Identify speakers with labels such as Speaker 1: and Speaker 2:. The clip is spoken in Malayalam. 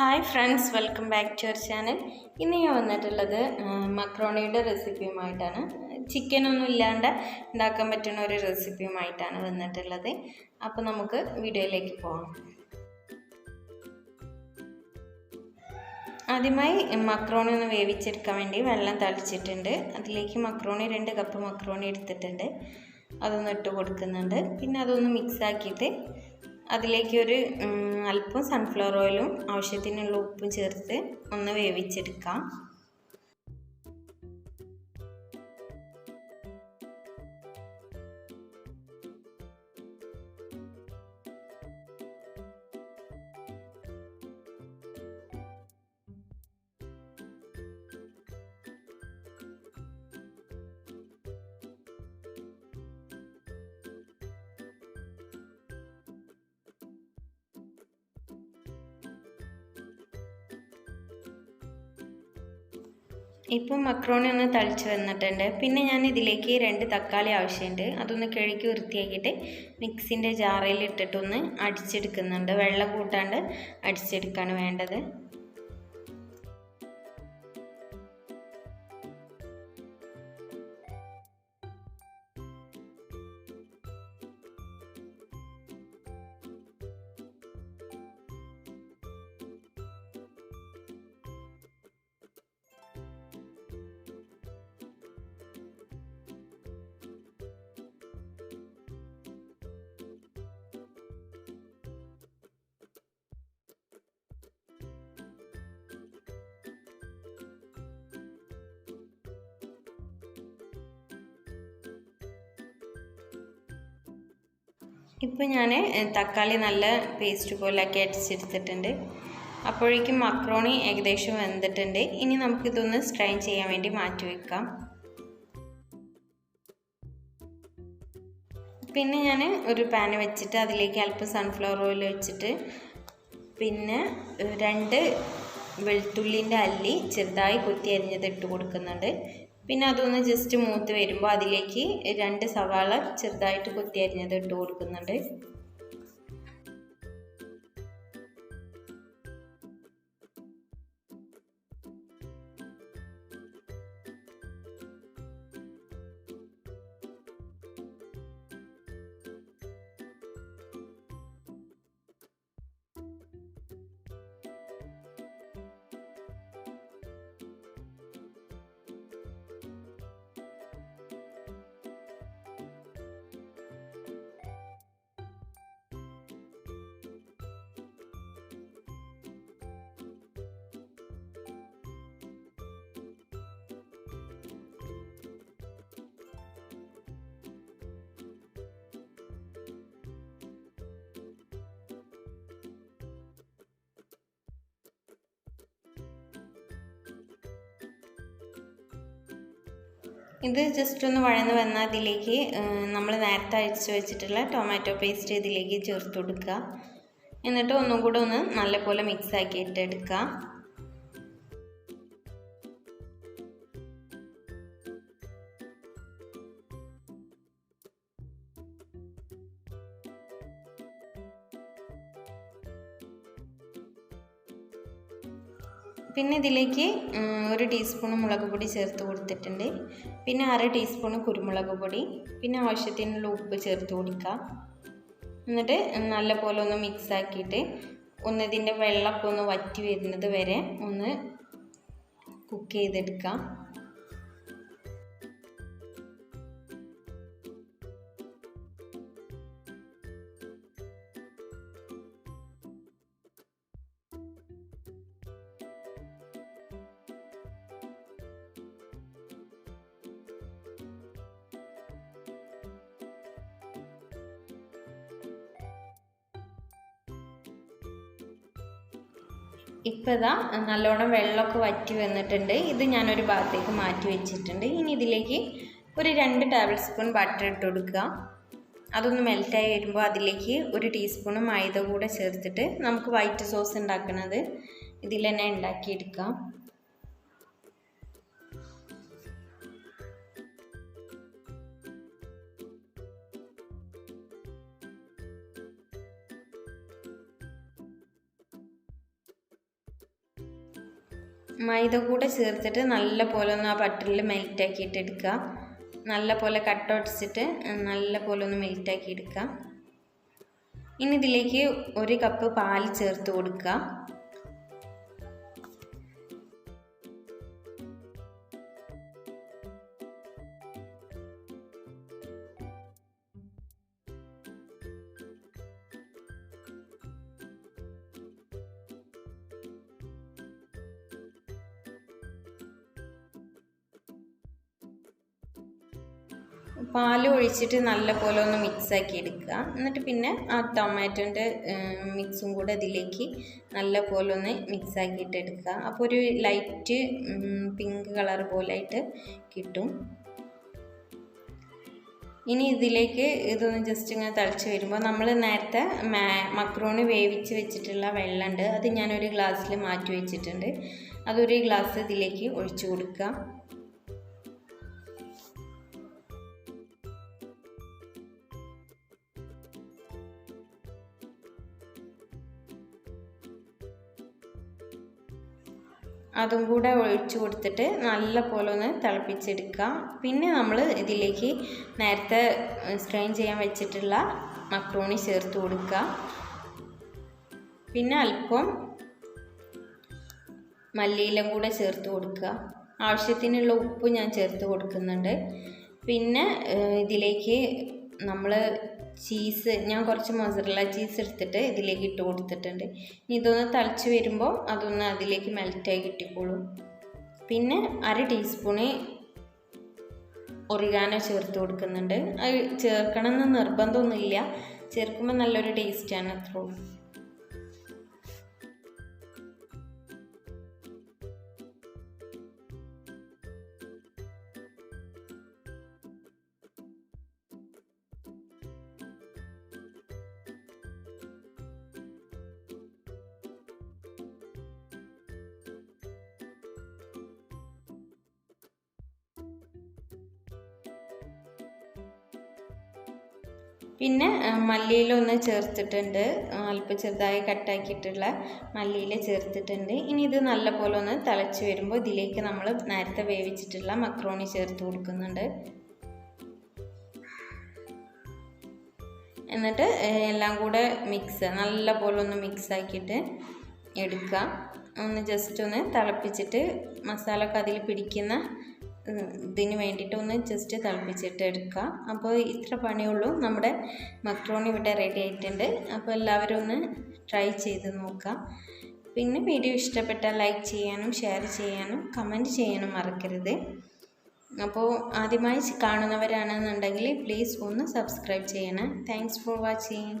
Speaker 1: Hi friends, welcome back to our channel. ഇന്ന് ഞാൻ വന്നിട്ടുള്ളത് മക്രോണിയുടെ റെസിപ്പിയുമായിട്ടാണ്. ചിക്കനൊന്നും ഇല്ലാണ്ട് ഉണ്ടാക്കാൻ പറ്റുന്ന ഒരു റെസിപ്പിയുമായിട്ടാണ് വന്നിട്ടുള്ളത്. അപ്പോൾ നമുക്ക് വീഡിയോയിലേക്ക് പോകാം. ആദ്യമായി മക്രോണി ഒന്ന് വേവിച്ചെടുക്കാൻ വേണ്ടി വെള്ളം തളിച്ചിട്ടുണ്ട്. അതിലേക്ക് മക്രോണി 2 കപ്പ് മക്രോണി എടുത്തിട്ടുണ്ട്. അതൊന്ന് ഇട്ട് കൊടുക്കുന്നുണ്ട്. പിന്നെ അതൊന്ന് മിക്സ് ആക്കിയിട്ട് അതിലേക്ക് ഒരു അല്പം സൺഫ്ലവർ ഓയിലും ആവശ്യത്തിനുള്ള ഉപ്പും ചേർത്ത് ഒന്ന് വേവിച്ചെടുക്കാം. ഇപ്പം മക്രോണി ഒന്ന് തളിച്ച് വന്നിട്ടുണ്ട്. പിന്നെ ഞാൻ ഇതിലേക്ക് 2 തക്കാളി ആവശ്യമുണ്ട്. അതൊന്ന് കഴുകി വൃത്തിയാക്കിയിട്ട് മിക്സിൻ്റെ ജാറിൽ ഇട്ടിട്ടൊന്ന് അടിച്ചെടുക്കുന്നുണ്ട്. വെള്ളം കൂട്ടാണ്ട് അടിച്ചെടുക്കുകയാണ് വേണ്ടത്. ഇപ്പോൾ ഞാൻ തക്കാളി നല്ല പേസ്റ്റ് പോലെയാക്കി അടിച്ചെടുത്തിട്ടുണ്ട്. അപ്പോഴേക്കും മക്രോണി ഏകദേശം വെന്തിട്ടുണ്ട്. ഇനി നമുക്കിതൊന്ന് സ്ട്രെയിൻ ചെയ്യാൻ വേണ്ടി മാറ്റി വെക്കാം. പിന്നെ ഞാൻ ഒരു പാൻ വെച്ചിട്ട് അതിലേക്ക് അല്പം സൺഫ്ലവർ ഓയിൽ വെച്ചിട്ട് പിന്നെ 2 വെളുത്തുള്ളിൻ്റെ അല്ലി ചെറുതായി കുത്തി അരിഞ്ഞത് ഇട്ട് കൊടുക്കുന്നുണ്ട്. പിന്നെ അതൊന്ന് ജസ്റ്റ് മൂത്ത് വരുമ്പോൾ അതിലേക്ക് 2 സവാള ചെറുതായിട്ട് കുത്തി അരിഞ്ഞത് ഇട്ട് കൊടുക്കുന്നുണ്ട്. ഇത് ജസ്റ്റ് ഒന്ന് വഴന്ന് വന്നാൽ അതിലേക്ക് നമ്മൾ നേരത്തെ അരിച്ച് വെച്ചിട്ടുള്ള ടൊമാറ്റോ പേസ്റ്റ് ഇതിലേക്ക് ചേർത്ത് കൊടുക്കുക. എന്നിട്ട് ഒന്നും കൂടെ ഒന്ന് നല്ലപോലെ മിക്സ് ആക്കിയിട്ട് എടുക്കുക. പിന്നെ ഇതിലേക്ക് 1 ടീസ്പൂൺ മുളക് പൊടി ചേർത്ത് കൊടുത്തിട്ടുണ്ട്. പിന്നെ 1/2 ടീസ്പൂൺ കുരുമുളക് പൊടി, പിന്നെ ആവശ്യത്തിനുള്ള ഉപ്പ് ചേർത്ത് കൊടുക്കുക. എന്നിട്ട് നല്ലപോലെ ഒന്ന് മിക്സ് ആക്കിയിട്ട് ഇതിൻ്റെ വെള്ളമൊക്കെ ഒന്ന് വറ്റി വരുന്നത് വരെ ഒന്ന് കുക്ക് ചെയ്തെടുക്കാം. ഇപ്പോൾ ഇതാ നല്ലോണം വെള്ളമൊക്കെ വറ്റി വന്നിട്ടുണ്ട്. ഇത് ഞാനൊരു ഭാഗത്തേക്ക് മാറ്റി വെച്ചിട്ടുണ്ട്. ഇനി ഇതിലേക്ക് ഒരു 2 ടേബിൾ സ്പൂൺ ബട്ടർ ഇട്ട് കൊടുക്കുക. അതൊന്ന് മെൽറ്റായി വരുമ്പോൾ അതിലേക്ക് 1 ടീസ്പൂൺ മൈദ കൂടെ ചേർത്തിട്ട് നമുക്ക് വൈറ്റ് സോസ് ഉണ്ടാക്കുന്നത് ഇതിൽ തന്നെ ഉണ്ടാക്കിയെടുക്കാം. മൈദ കൂടെ ചേർത്തിട്ട് നല്ല പോലെ ഒന്ന് ആ ബട്ടറിൽ മെൽറ്റാക്കിയിട്ട് എടുക്കുക. നല്ല പോലെ കട്ട ഒടിച്ചിട്ട് നല്ല പോലെ ഒന്ന് മെൽറ്റാക്കി എടുക്കുക. ഇനി ഇതിലേക്ക് 1 കപ്പ് പാൽ ചേർത്ത് കൊടുക്കുക. പാൽ ഒഴിച്ചിട്ട് നല്ല പോലെ ഒന്ന് മിക്സാക്കി എടുക്കുക. എന്നിട്ട് പിന്നെ ആ ടൊമാറ്റോൻ്റെ മിക്സും കൂടെ ഇതിലേക്ക് നല്ല പോലെ ഒന്ന് മിക്സാക്കിയിട്ട് എടുക്കുക. അപ്പോൾ ഒരു ലൈറ്റ് പിങ്ക് കളർ പോലെയായിട്ട് കിട്ടും. ഇനി ഇതിലേക്ക് ഇതൊന്ന് ജസ്റ്റ് ഇങ്ങനെ തിളച്ച് വരുമ്പോൾ നമ്മൾ നേരത്തെ മക്രോണി വേവിച്ച് വെച്ചിട്ടുള്ള വെള്ളമുണ്ട്, അത് ഞാനൊരു ഗ്ലാസ്സിൽ മാറ്റി വെച്ചിട്ടുണ്ട്. അതൊരു ഗ്ലാസ് ഇതിലേക്ക് ഒഴിച്ചു കൊടുക്കുക. അതും കൂടെ ഒഴിച്ചു കൊടുത്തിട്ട് നല്ല പോലെ ഒന്ന് തിളപ്പിച്ചെടുക്കുക. പിന്നെ നമ്മൾ ഇതിലേക്ക് നേരത്തെ സ്ട്രെയിൻ ചെയ്യാൻ വെച്ചിട്ടുള്ള മക്രോണി ചേർത്ത് കൊടുക്കുക. പിന്നെ അല്പം മല്ലിയില കൂടെ ചേർത്ത് കൊടുക്കുക. ആവശ്യത്തിനുള്ള ഉപ്പ് ഞാൻ ചേർത്ത് കൊടുക്കുന്നുണ്ട്. പിന്നെ ഇതിലേക്ക് നമ്മൾ ചീസ്, ഞാൻ കുറച്ച് മൊസറല്ല ചീസ് എടുത്തിട്ട് ഇതിലേക്ക് ഇട്ട് കൊടുത്തിട്ടുണ്ട്. ഇനി ഇതൊന്ന് തിളച്ച് വരുമ്പോൾ അതൊന്ന് അതിലേക്ക് മെൽറ്റായി കിട്ടിക്കോളും. പിന്നെ 1/2 ടീസ്പൂണ് ഒറിഗാനോ ചേർത്ത് കൊടുക്കുന്നുണ്ട്. അത് ചേർക്കണമെന്ന് നിർബന്ധമൊന്നുമില്ല, ചേർക്കുമ്പോൾ നല്ലൊരു ടേസ്റ്റാണ്, അത്രേ ഉള്ളൂ. പിന്നെ മല്ലിയില ഒന്ന് ചേർത്തിട്ടുണ്ട്, അല്പം ചെറുതായി കട്ടാക്കിയിട്ടുള്ള മല്ലിയില ചേർത്തിട്ടുണ്ട്. ഇനി ഇത് നല്ലപോലെ ഒന്ന് തിളച്ച് വരുമ്പോൾ ഇതിലേക്ക് നമ്മൾ നേരത്തെ വേവിച്ചിട്ടുള്ള മക്രോണി ചേർത്ത് കൊടുക്കുന്നുണ്ട്. എന്നിട്ട് എല്ലാം കൂടെ നല്ല പോലെ ഒന്ന് മിക്സ് ആക്കിയിട്ട് എടുക്കുക. ഒന്ന് ജസ്റ്റ് ഒന്ന് തിളപ്പിച്ചിട്ട് മസാലയൊക്കെ അതിൽ പിടിക്കുന്ന ഇതിന് വേണ്ടിയിട്ട് ഒന്ന് ജസ്റ്റ് തിളപ്പിച്ചിട്ട് എടുക്കുക. അപ്പോൾ ഇത്ര പണിയുള്ളൂ, നമ്മുടെ മക്രോണി ഇവിടെ റെഡി ആയിട്ടുണ്ട്. അപ്പോൾ എല്ലാവരും ഒന്ന് ട്രൈ ചെയ്ത് നോക്കുക. പിന്നെ വീഡിയോ ഇഷ്ടപ്പെട്ടാൽ ലൈക്ക് ചെയ്യാനും ഷെയർ ചെയ്യാനും കമൻറ്റ് ചെയ്യാനും മറക്കരുത്. അപ്പോൾ ആദ്യമായി കാണുന്നവരാണെന്നുണ്ടെങ്കിൽ പ്ലീസ് ഒന്ന് സബ്സ്ക്രൈബ് ചെയ്യണം. Thanks for watching.